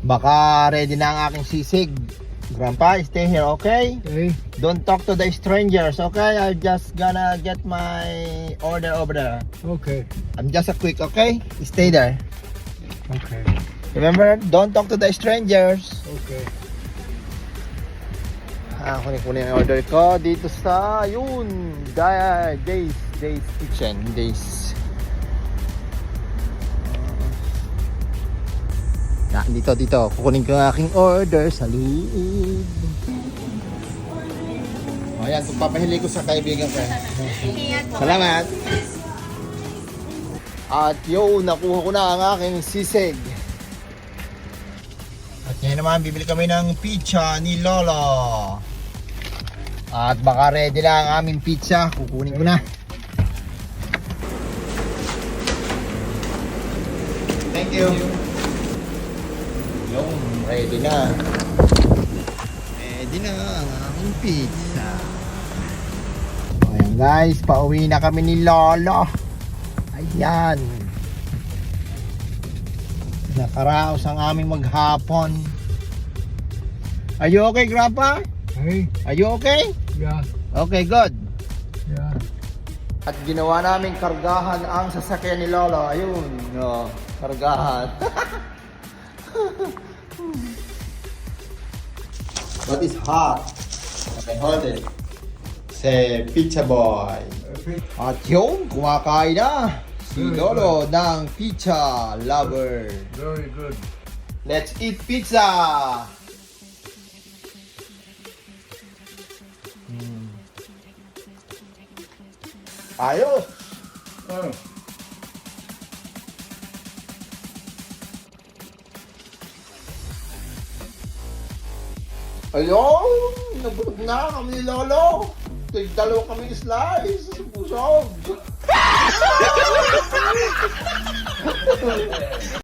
Baka ready na ang aking sisig. Grandpa, stay here, okay? Okay. Don't talk to the strangers, okay? I'm just gonna get my order over there. Okay. I'm just a quick, okay? Stay there. Okay. Remember, don't talk to the strangers. Okay. Kunin ang order ko dito sa, yun, Days Kitchen, Days. Dito. Kukunin ko ang aking order sa loob. Ayan, pagpapahili ko sa kaibigan ko. Salamat. At yun, nakuha ko na ang aking sisig. At ngayon naman, bibili kami ng pizza ni Lolo. At baka ready na ang aming pizza. Kukunin ko na. Thank you. Yung ready na. Ready na ang aking pizza. Ayan guys, pauwi na kami ni Lolo. Ayan. Nakaraos ang aming maghapon. Are you okay, Grandpa? Hey. Are you okay? Yeah. Okay, good. Yeah. At ginawa namin kargahan ang sasakyan ni Lolo. Ayun, no, kargahan. What is hot? Okay, hold it. Say, pizza boy. At yun, kumakain na si Lolo ng pizza lover. Very good. Let's eat pizza! Ayos! Oh. Ayun! Nabulog na kami ni Lolo! Dalawa kami slice! Busog!